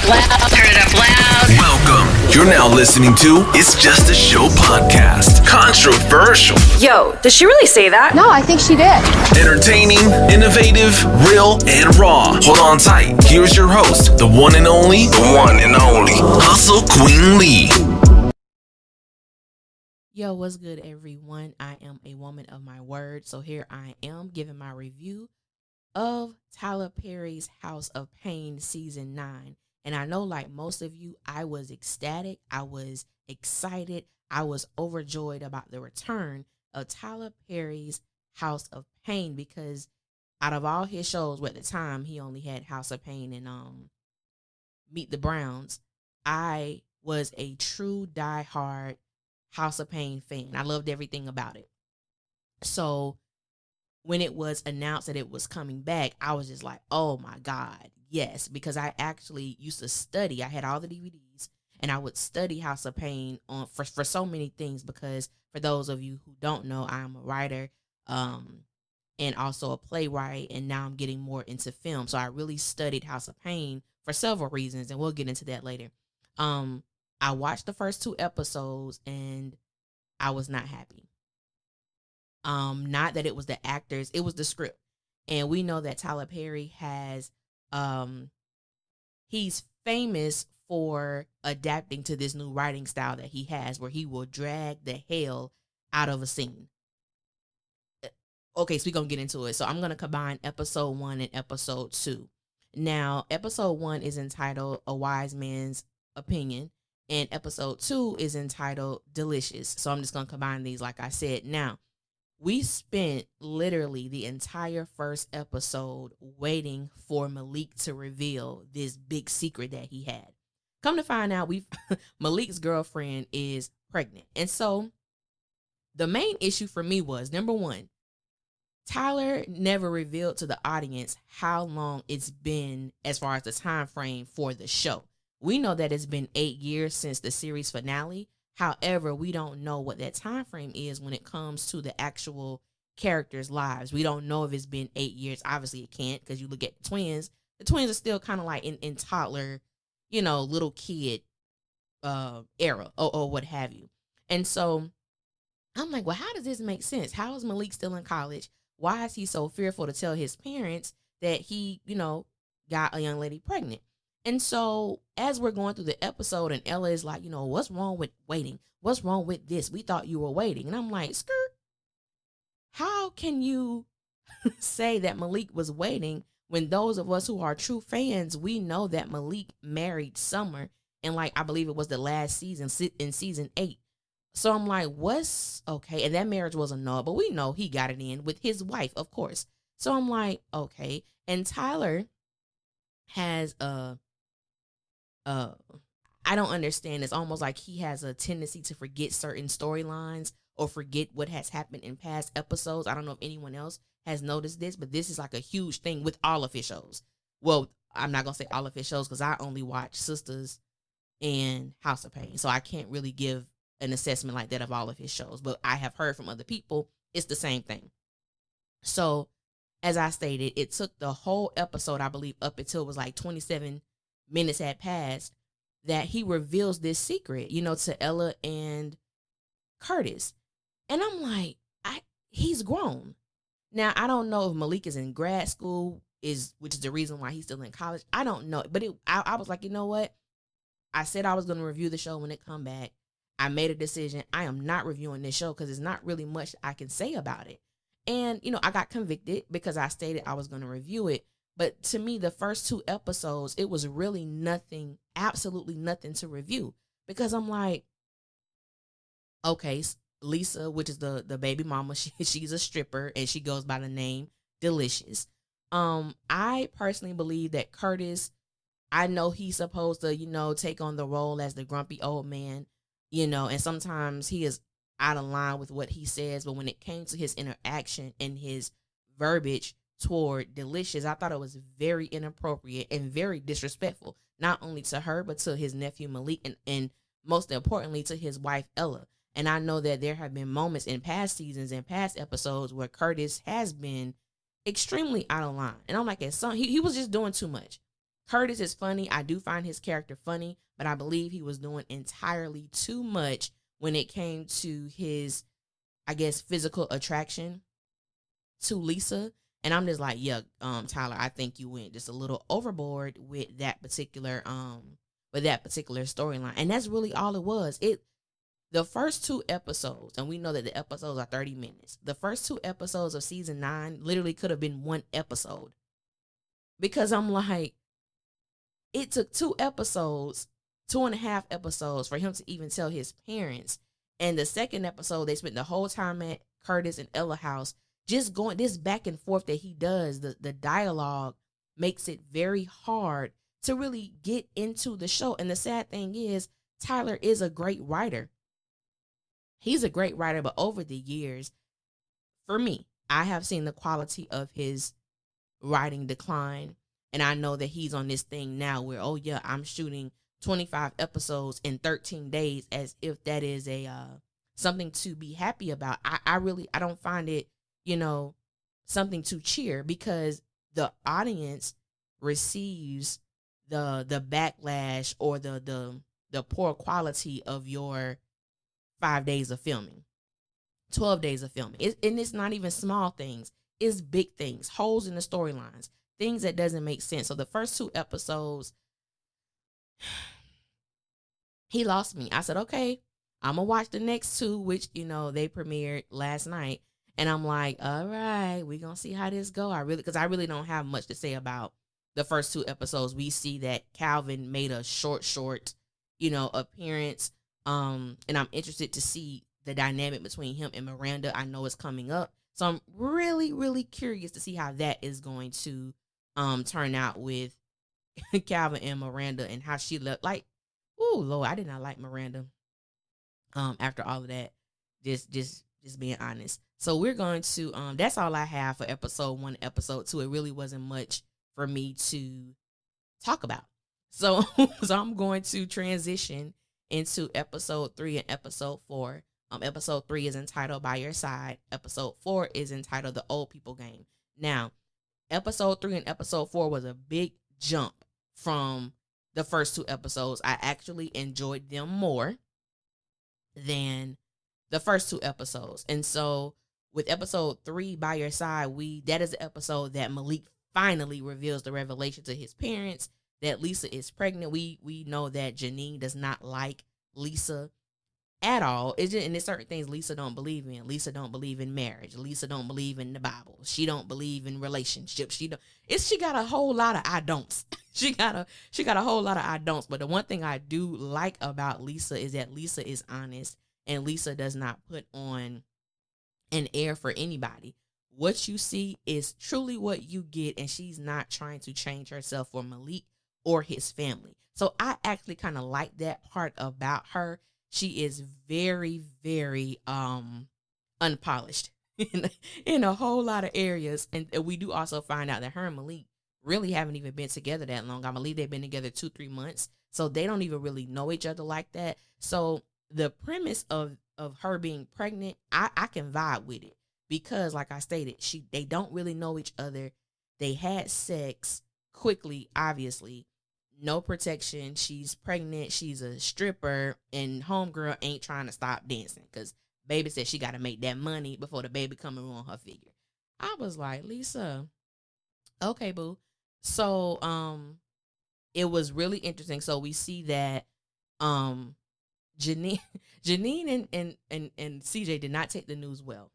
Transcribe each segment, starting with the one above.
loud. Turn it up loud. Welcome. You're now listening to It's Just a Show podcast. Controversial. Yo, did she really say that? No, I think she did. Entertaining, innovative, real, and raw. Hold on tight. Here's your host, the one and only, Hustle Queen Lee. Yo, what's good, everyone? I am a woman of my word, so here I am giving my review of Tyler Perry's House of Payne Season 9. And I know, like most of you, I was ecstatic, I was excited, I was overjoyed about the return of Tyler Perry's House of Payne, because out of all his shows, at the time, he only had House of Payne and Meet the Browns. I was a true diehard House of Payne fan. I loved everything about it. So when it was announced that it was coming back, I was just like, oh my God, yes. Because I actually used to study. I had all the DVDs and I would study House of Payne for so many things, because for those of you who don't know, I'm a writer and also a playwright, and now I'm getting more into film. So I really studied House of Payne for several reasons, and we'll get into that later. I watched the first 2 episodes and I was not happy. Not that it was the actors, it was the script. And we know that Tyler Perry has, he's famous for adapting to this new writing style that he has, where he will drag the hell out of a scene. Okay, so we're going to get into it. So I'm going to combine episode 1 and episode 2. Now, episode 1 is entitled A Wise Man's Opinion, and episode 2 is entitled Delicious. So I'm just going to combine these, like I said. Now, we spent literally the entire first episode waiting for Malik to reveal this big secret that he had. Come to find out, Malik's girlfriend is pregnant. And so the main issue for me was, number one, Tyler never revealed to the audience how long it's been as far as the time frame for the show. We know that it's been 8 years since the series finale. However, we don't know what that time frame is when it comes to the actual characters' lives. We don't know if it's been 8 years. Obviously, it can't, because you look at the twins. The twins are still kind of like in toddler, little kid era or what have you. And so I'm like, well, how does this make sense? How is Malik still in college? Why is he so fearful to tell his parents that he, got a young lady pregnant? And so as we're going through the episode, and Ella is like, what's wrong with waiting? What's wrong with this? We thought you were waiting. And I'm like, skirt, how can you say that Malik was waiting when those of us who are true fans, we know that Malik married Summer in, like, I believe it was the last season, in season 8. So I'm like, what's okay? And that marriage was a no, but we know he got it in with his wife, of course. So I'm like, okay. And Tyler has I don't understand. It's almost like he has a tendency to forget certain storylines or forget what has happened in past episodes. I don't know if anyone else has noticed this, but this is like a huge thing with all of his shows. Well, I'm not going to say all of his shows, because I only watch Sisters and House of Payne. So I can't really give an assessment like that of all of his shows. But I have heard from other people, it's the same thing. So as I stated, it took the whole episode, I believe, up until it was like 27 minutes had passed, that he reveals this secret, to Ella and Curtis. And I'm like, he's grown. Now, I don't know if Malik is in grad school, which is the reason why he's still in college. I don't know. But I was like, you know what? I said I was going to review the show when it come back. I made a decision. I am not reviewing this show because there's not really much I can say about it. And, I got convicted because I stated I was going to review it. But to me, the first 2 episodes, it was really nothing, absolutely nothing to review. Because I'm like, okay, Lisa, which is the baby mama, she's a stripper and she goes by the name Delicious. I personally believe that Curtis, I know he's supposed to, take on the role as the grumpy old man, and sometimes he is out of line with what he says. But when it came to his interaction and his verbiage toward Delicious, I thought it was very inappropriate and very disrespectful, not only to her, but to his nephew Malik, and most importantly to his wife Ella. And I know that there have been moments in past seasons and past episodes where Curtis has been extremely out of line. And I'm like, he was just doing too much. Curtis is funny. I do find his character funny, but I believe he was doing entirely too much when it came to his, I guess, physical attraction to Lisa. And I'm just like, yeah, Tyler, I think you went just a little overboard with that particular storyline. And that's really all it was. The first 2 episodes, and we know that the episodes are 30 minutes. The first 2 episodes of season 9 literally could have been 1 episode. Because I'm like, it took 2 episodes, 2.5 episodes for him to even tell his parents. And the second episode, they spent the whole time at Curtis and Ella house just going this back and forth that he does. The dialogue makes it very hard to really get into the show. And the sad thing is, Tyler is a great writer. He's a great writer, but over the years, for me, I have seen the quality of his writing decline. And I know that he's on this thing now where, oh yeah, I'm shooting 25 episodes in 13 days, as if that is a something to be happy about. I don't find it, something to cheer, because the audience receives the backlash or the poor quality of your 5 days of filming, 12 days of filming. And it's not even small things. It's big things, holes in the storylines, things that doesn't make sense. So the first 2 episodes, he lost me. I said, okay, I'm going to watch the next 2, which, they premiered last night. And I'm like, all right, we're going to see how this go. Because I really don't have much to say about the first 2 episodes. We see that Calvin made a short, appearance. And I'm interested to see the dynamic between him and Miranda. I know it's coming up. So I'm really, really curious to see how that is going to turn out with Calvin and Miranda, and how she looked like. Oh Lord, I did not like Miranda. After all of that, just being honest. So we're going to that's all I have for episode 1, episode 2. It really wasn't much for me to talk about. So I'm going to transition into episode 3 and episode 4. Episode 3 is entitled By Your Side. Episode 4 is entitled The Old People Game. Now, episode 3 and episode 4 was a big jump from the first 2 episodes. I actually enjoyed them more than the first 2 episodes. And so with episode 3, By Your Side, that is the episode that Malik finally reveals the revelation to his parents that Lisa is pregnant. We know that Janine does not like Lisa at all. And there's certain things Lisa don't believe in. Lisa don't believe in marriage. Lisa don't believe in the Bible. She don't believe in relationships. She got a whole lot of I don'ts. she got a whole lot of I don'ts. But the one thing I do like about Lisa is that Lisa is honest, and Lisa does not put on an air for anybody. What you see is truly what you get, and she's not trying to change herself for Malik or his family. So I actually kind of like that part about her. She is very, very unpolished in a whole lot of areas. And we do also find out that her and Malik really haven't even been together that long. I believe they've been together 2-3 months. So they don't even really know each other like that. So the premise of her being pregnant, I can vibe with it, because like I stated, they don't really know each other. They had sex quickly, obviously. No protection. She's pregnant. She's a stripper, and homegirl ain't trying to stop dancing because baby said she got to make that money before the baby come and ruin her figure. I was like, Lisa, okay, boo. So it was really interesting. So we see that Janine and CJ did not take the news well.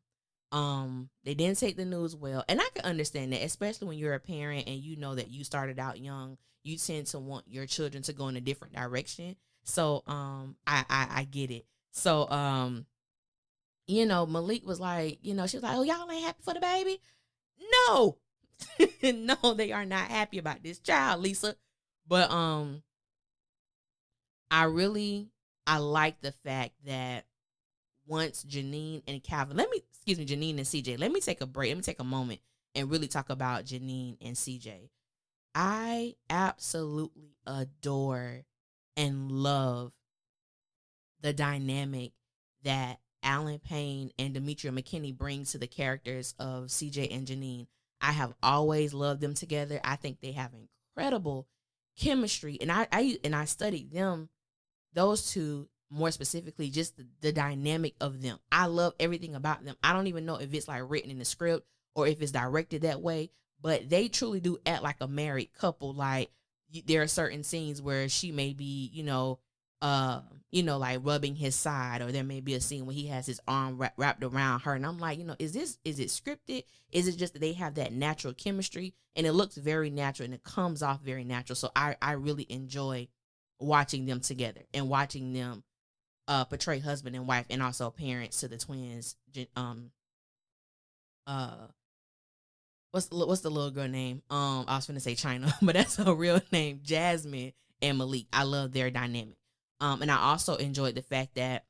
They didn't take the news well, and I can understand that, especially when you're a parent and you know that you started out young. You tend to want your children to go in a different direction. So I get it. So Malik was like, she was like, oh, y'all ain't happy for the baby? No. No, they are not happy about this child, Lisa. But I like the fact that once Janine and Calvin, Janine and CJ, let me take a break. Let me take a moment and really talk about Janine and CJ. I absolutely adore and love the dynamic that Alan Payne and Demetria McKinney brings to the characters of CJ and Janine. I have always loved them together. I think they have incredible chemistry, and I studied them, those two more specifically, just the dynamic of them. I love everything about them. I don't even know if it's like written in the script or if it's directed that way, but they truly do act like a married couple. Like there are certain scenes where she may be, like rubbing his side, or there may be a scene where he has his arm wrapped around her, and I'm like, is it scripted? Is it just that they have that natural chemistry, and it looks very natural and it comes off very natural? So I really enjoy watching them together and watching them portray husband and wife, and also parents to the twins. What's the little girl name? I was gonna say China, but that's her real name, Jasmine and Malik. I love their dynamic. And I also enjoyed the fact that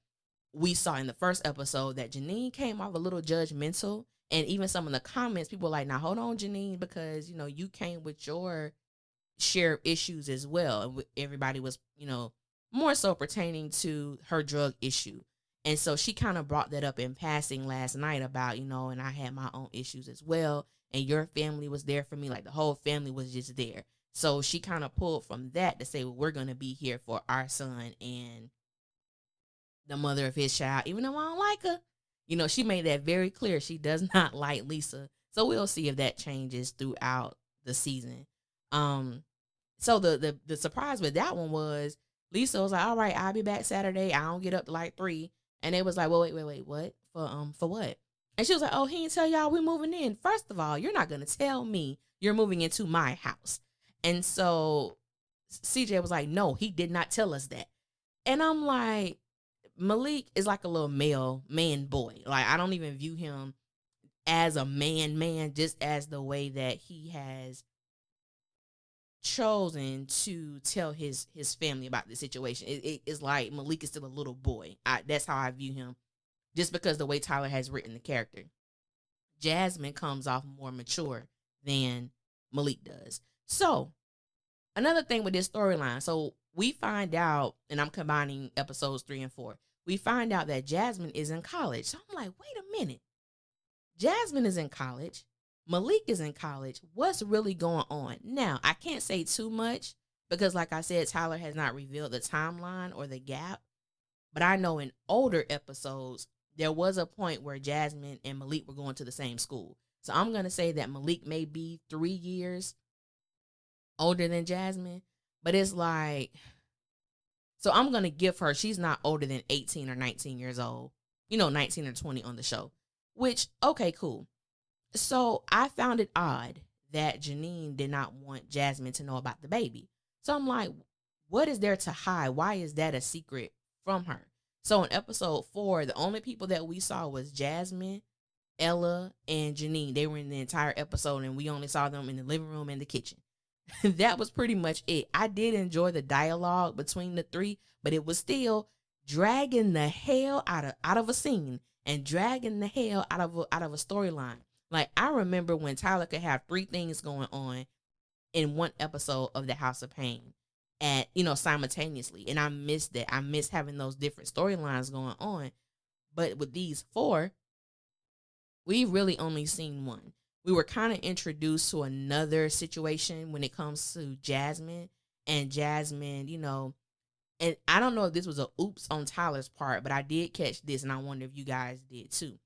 we saw in the first episode that Janine came off a little judgmental, and even some of the comments, people were like, "Now hold on, Janine, because you came with your share of issues as well." And everybody was, more so pertaining to her drug issue. And so she kind of brought that up in passing last night about, and I had my own issues as well. And your family was there for me. Like the whole family was just there. So she kind of pulled from that to say, well, we're going to be here for our son and the mother of his child, even though I don't like her. She made that very clear. She does not like Lisa. So we'll see if that changes throughout the season. So the surprise with that one was Lisa was like, all right, I'll be back Saturday. I don't get up to like 3. And they was like, well, wait, what? For what? And she was like, oh, he didn't tell y'all we're moving in. First of all, you're not going to tell me you're moving into my house. And so CJ was like, no, he did not tell us that. And I'm like, Malik is like a little man boy. Like, I don't even view him as a man, just as the way that he has chosen to tell his family about the situation. It's like Malik is still a little boy. That's how I view him, just because the way Tyler has written the character. Jasmine comes off more mature than Malik does. So another thing with this storyline, so we find out, and I'm combining episodes 3 and 4, we find out that Jasmine is in college. So I'm like, wait a minute. Jasmine is in college. Malik is in college. What's really going on? Now, I can't say too much because, like I said, Tyler has not revealed the timeline or the gap. But I know in older episodes, there was a point where Jasmine and Malik were going to the same school. So I'm going to say that Malik may be 3 years older than Jasmine. But it's like, so I'm going to give her, she's not older than 18 or 19 years old. 19 or 20 on the show. Which, okay, cool. So I found it odd that Janine did not want Jasmine to know about the baby. So I'm like, what is there to hide? Why is that a secret from her? So in episode 4, the only people that we saw was Jasmine, Ella, and Janine. They were in the entire episode, and we only saw them in the living room and the kitchen. That was pretty much it. I did enjoy the dialogue between the 3, but it was still dragging the hell out of a scene and dragging the hell out of a storyline. Like, I remember when Tyler could have 3 things going on in one episode of The House of Payne at, simultaneously. And I miss that. I miss having those different storylines going on. But with these 4, we've really only seen one. We were kind of introduced to another situation when it comes to Jasmine. And Jasmine, and I don't know if this was a oops on Tyler's part, but I did catch this, and I wonder if you guys did too.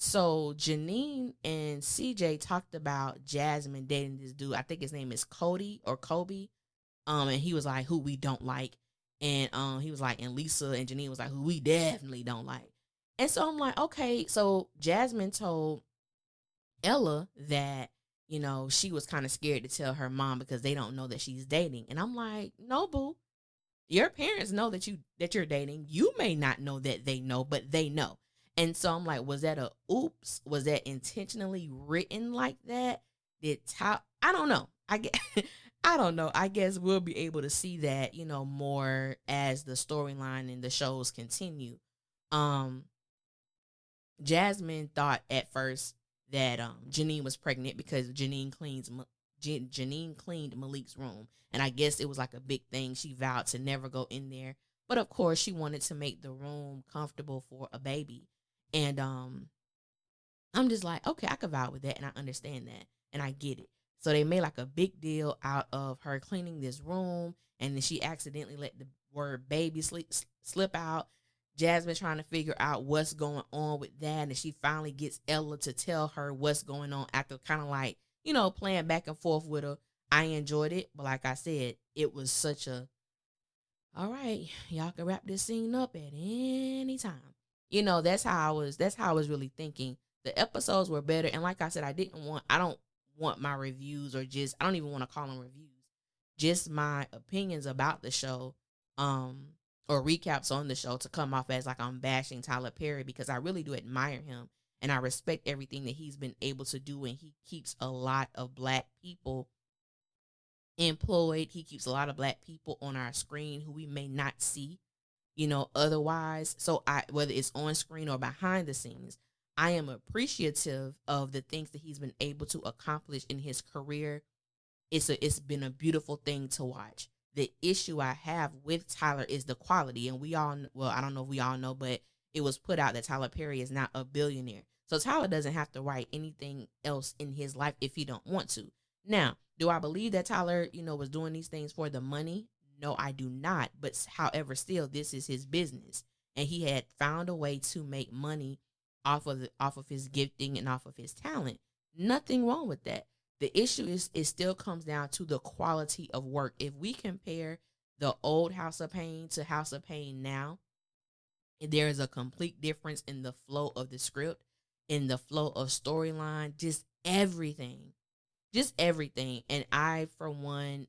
So Janine and CJ talked about Jasmine dating this dude. I think his name is Cody or Kobe. And he was like, who we don't like. And he was like, and Lisa and Janine was like, who we definitely don't like. And so I'm like, okay. So Jasmine told Ella that, she was kind of scared to tell her mom because they don't know that she's dating. And I'm like, no, boo. Your parents know that you're dating. You may not know that they know, but they know. And so I'm like, was that a oops? Was that intentionally written like that? I don't know. I don't know. I guess we'll be able to see that, more as the storyline and the shows continue. Jasmine thought at first that Janine was pregnant because Janine cleaned Malik's room. And I guess it was like a big thing. She vowed to never go in there. But of course, she wanted to make the room comfortable for a baby. And I'm just like, okay, I could vibe with that, and I understand that, and I get it. So they made like a big deal out of her cleaning this room, and then she accidentally let the word baby slip out. Jasmine trying to figure out what's going on with that, and she finally gets Ella to tell her what's going on after kind of like, playing back and forth with her. I enjoyed it, but like I said, it was such a, all right, y'all can wrap this scene up at any time. That's how I was really thinking. The episodes were better, and like I said, I don't want my reviews, or just, I don't even want to call them reviews, just my opinions about the show, or recaps on the show, to come off as like I'm bashing Tyler Perry, because I really do admire him and I respect everything that he's been able to do, and he keeps a lot of Black people employed. He keeps a lot of Black people on our screen who we may not see, otherwise. So whether it's on screen or behind the scenes, I am appreciative of the things that he's been able to accomplish in his career. It's been a beautiful thing to watch. The issue I have with Tyler is the quality, and I don't know if we all know, but it was put out that Tyler Perry is not a billionaire. So Tyler doesn't have to write anything else in his life if he don't want to. Now, do I believe that Tyler, was doing these things for the money? No, I do not. But however, still, this is his business, and he had found a way to make money off of his gifting and off of his talent. Nothing wrong with that. The issue is, it still comes down to the quality of work. If we compare the old House of Payne to House of Payne now, there is a complete difference in the flow of the script, in the flow of storyline, just everything. And I, for one,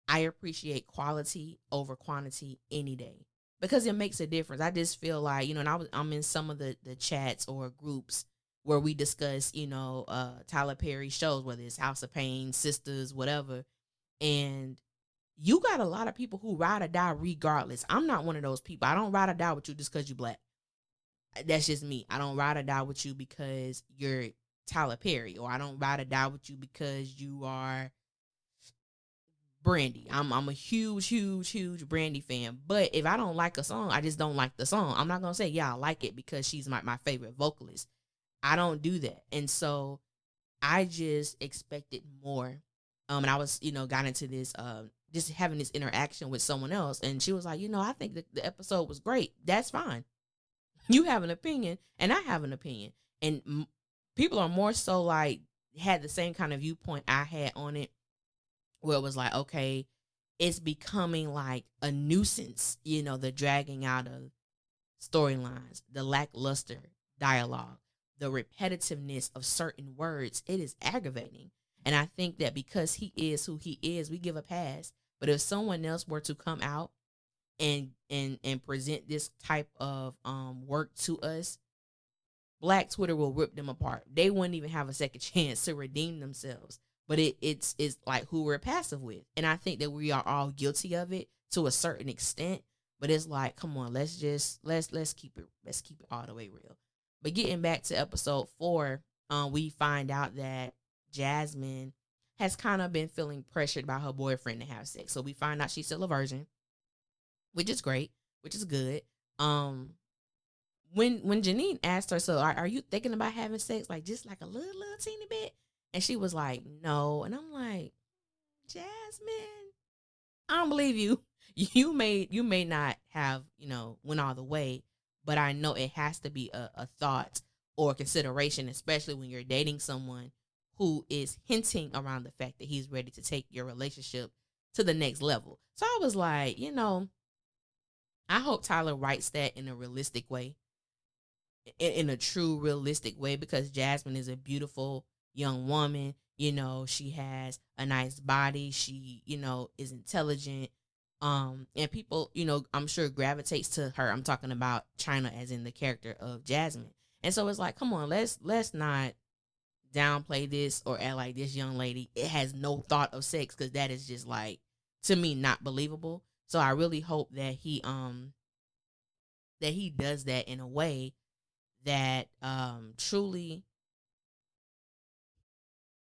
I appreciate quality over quantity any day, because it makes a difference. I just feel like, and I'm in some of the chats or groups where we discuss, Tyler Perry shows, whether it's House of Payne, Sisters, whatever. And you got a lot of people who ride or die regardless. I'm not one of those people. I don't ride or die with you just because you Black. That's just me. I don't ride or die with you because you're Tyler Perry, or I don't ride or die with you because you are Brandy. I'm a huge Brandy fan. But if I don't like a song, I just don't like the song. I'm not gonna say, yeah, I like it because she's my favorite vocalist. I don't do that. And so I just expected more. And I was, got into this, just having this interaction with someone else. And she was like, I think the episode was great. That's fine. You have an opinion and I have an opinion. And people are more so like, had the same kind of viewpoint I had on it, where it was like, okay, it's becoming like a nuisance, the dragging out of storylines, the lackluster dialogue, the repetitiveness of certain words. It is aggravating. And I think that because he is who he is, we give a pass. But if someone else were to come out and present this type of work to us, Black Twitter will rip them apart. They wouldn't even have a second chance to redeem themselves. But it's like who we're passive with. And I think that we are all guilty of it to a certain extent. But it's like, come on, let's keep it all the way real. But getting back to episode 4, we find out that Jasmine has kind of been feeling pressured by her boyfriend to have sex. So we find out she's still a virgin, which is great, which is good. When Janine asked her, so are you thinking about having sex, like just like a little teeny bit? And she was like, no. And I'm like, Jasmine, I don't believe you. You may not have, went all the way, but I know it has to be a thought or a consideration, especially when you're dating someone who is hinting around the fact that he's ready to take your relationship to the next level. So I was like, I hope Tyler writes that in a realistic way, in a true realistic way, because Jasmine is a beautiful young woman. She has a nice body. She, is intelligent. And people, I'm sure gravitates to her. I'm talking about China as in the character of Jasmine. And so it's like, come on, let's not downplay this or act like this young lady, it has no thought of sex, because that is just like, to me, not believable. So I really hope that he does that in a way that truly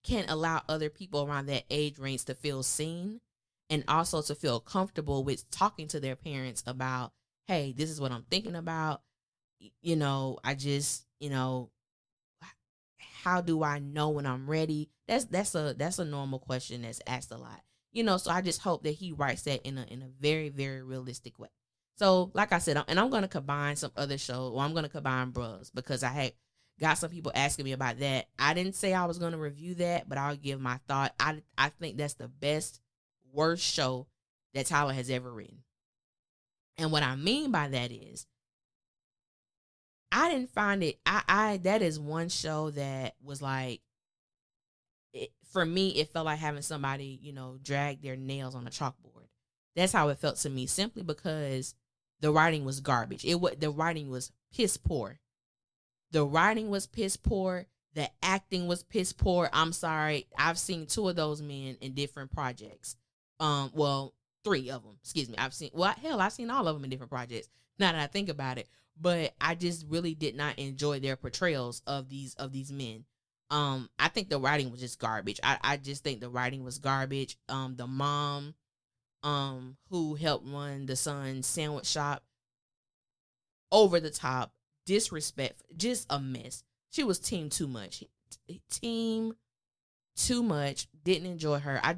can allow other people around that age range to feel seen, and also to feel comfortable with talking to their parents about, hey, this is what I'm thinking about. I just, how do I know when I'm ready? That's a normal question that's asked a lot. So I just hope that he writes that in a very, very realistic way. So, like I said, I'm going to combine some other shows, or I'm going to combine Bros, because I had got some people asking me about that. I didn't say I was going to review that, but I'll give my thought. I think that's the best, worst show that Tyler has ever written. And what I mean by that is, I didn't find it, I that is one show that was like, for me, it felt like having somebody, drag their nails on a chalkboard. That's how it felt to me, simply because the writing was garbage. The writing was piss poor. The writing was piss poor. The acting was piss poor. I'm sorry. I've seen 2 of those men in different projects. Well, 3 of them. Excuse me. I've seen all of them in different projects. Now that I think about it, but I just really did not enjoy their portrayals of these men. I think the writing was just garbage. I just think the writing was garbage. The mom, who helped run the son's sandwich shop, over the top, disrespect, just a mess. She was team too much. Team too much. Didn't enjoy her. I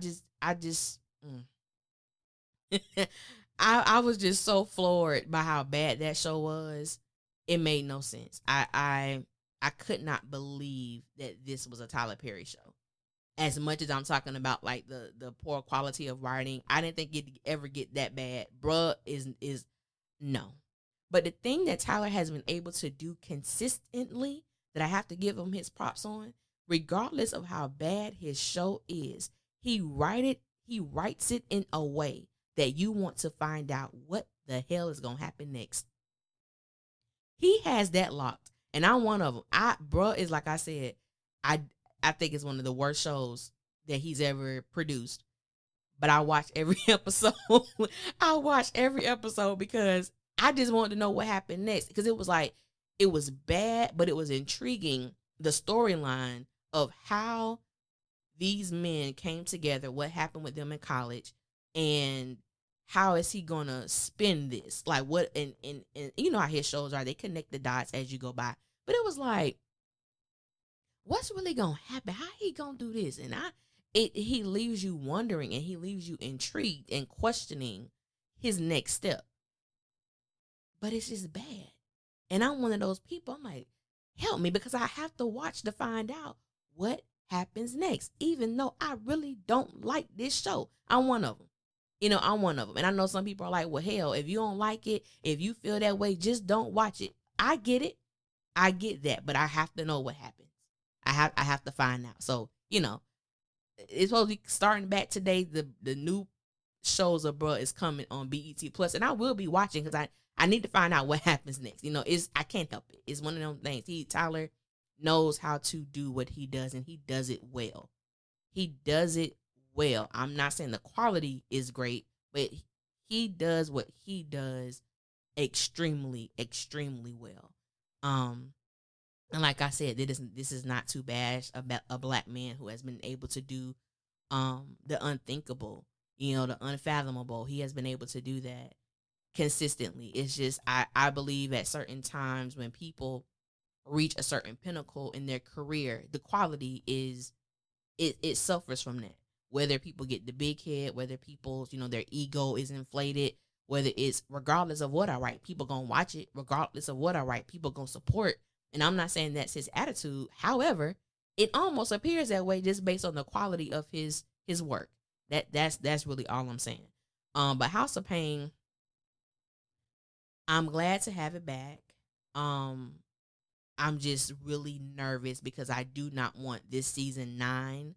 was just so floored by how bad that show was. It made no sense. I could not believe that this was a Tyler Perry show. As much as I'm talking about like the poor quality of writing, I didn't think it'd ever get that bad. Bruh is no. But the thing that Tyler has been able to do consistently, that I have to give him his props on, regardless of how bad his show is, he writes it in a way that you want to find out what the hell is gonna happen next. He has that locked, and I'm one of them. Bruh is, like I said, I think it's one of the worst shows that he's ever produced. But I watch every episode. I watch every episode because I just wanted to know what happened next. Because it was bad, but it was intriguing. The storyline of how these men came together, what happened with them in college, and how is he gonna spin this? Like what? And you know how his shows are. They connect the dots as you go by. But it was like, what's really gonna happen? How he gonna do this? And he leaves you wondering, and he leaves you intrigued and questioning his next step. But it's just bad. And I'm one of those people, I'm like, help me, because I have to watch to find out what happens next. Even though I really don't like this show. I'm one of them. I'm one of them. And I know some people are like, well, hell, if you don't like it, if you feel that way, just don't watch it. I get it. I get that. But I have to know what happens. I have to find out. So, it's supposed to be starting back today. The new shows of Bruh is coming on BET Plus, and I will be watching because I need to find out what happens next. I can't help it. It's one of them things. Tyler knows how to do what he does, and he does it well. He does it well. I'm not saying the quality is great, but he does what he does extremely, extremely well. And like I said, this is not too bad about a black man who has been able to do the unthinkable, the unfathomable. He has been able to do that consistently. It's just I believe at certain times when people reach a certain pinnacle in their career, the quality it suffers from that. Whether people get the big head, whether people, their ego is inflated, whether it's regardless of what I write, people gonna watch it. Regardless of what I write, people gonna support. And I'm not saying that's his attitude. However, it almost appears that way just based on the quality of his work. That's really all I'm saying. But House of Payne, I'm glad to have it back. I'm just really nervous because I do not want this season 9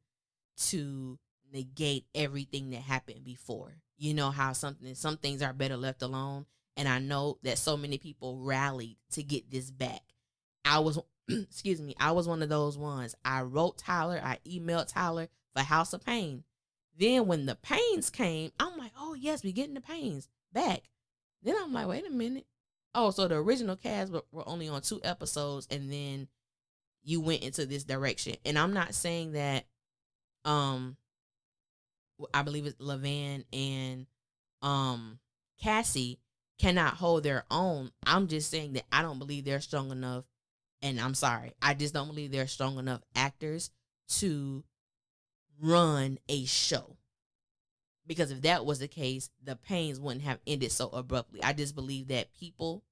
to negate everything that happened before. You know how some things are better left alone. And I know that so many people rallied to get this back. I was, I was one of those ones. I wrote Tyler, I emailed Tyler for House of Payne. Then when the Paynes came, I'm like, oh yes, we getting the Paynes back. Then I'm like, wait a minute. Oh, so the original cast were only on 2 episodes, and then you went into this direction. And I'm not saying that, I believe it's Levan and Cassie cannot hold their own. I'm just saying that I don't believe they're strong enough And I'm sorry, I just don't believe they're strong enough actors to run a show. Because if that was the case, the Paynes wouldn't have ended so abruptly. I just believe that people,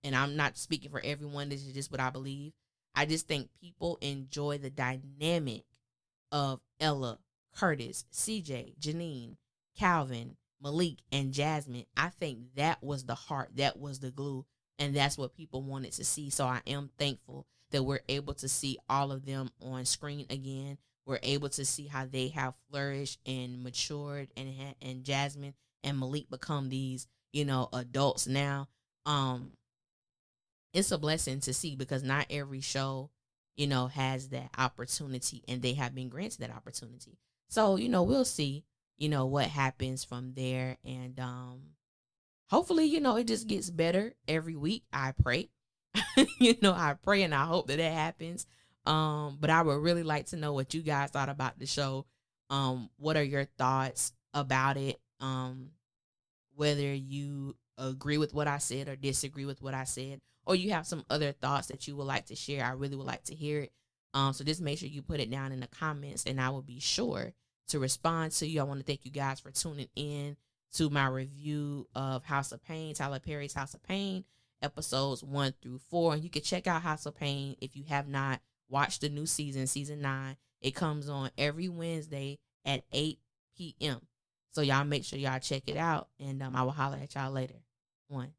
and I'm not speaking for everyone, this is just what I believe. I just think people enjoy the dynamic of Ella, Curtis, CJ, Janine, Calvin, Malik, and Jasmine. I think that was the heart, that was the glue, and that's what people wanted to see. So I am thankful that we're able to see all of them on screen again. We're able to see how they have flourished and matured, and Jasmine and Malik become these, adults now. It's a blessing to see, because not every show, has that opportunity, and they have been granted that opportunity. So, we'll see, what happens from there. And hopefully, it just gets better every week. I pray. I pray and I hope that happens. But I would really like to know what you guys thought about the show. What are your thoughts about it? Whether you agree with what I said or disagree with what I said, or you have some other thoughts that you would like to share. I really would like to hear it. So just make sure you put it down in the comments, and I will be sure to respond to you. I want to thank you guys for tuning in to my review of House of Payne, Tyler Perry's House of Payne, episodes 1 through 4. And you can check out House of Payne if you have not watched the new season 9. It comes on every Wednesday at 8 p.m. So y'all make sure y'all check it out, and I will holler at y'all later. 1.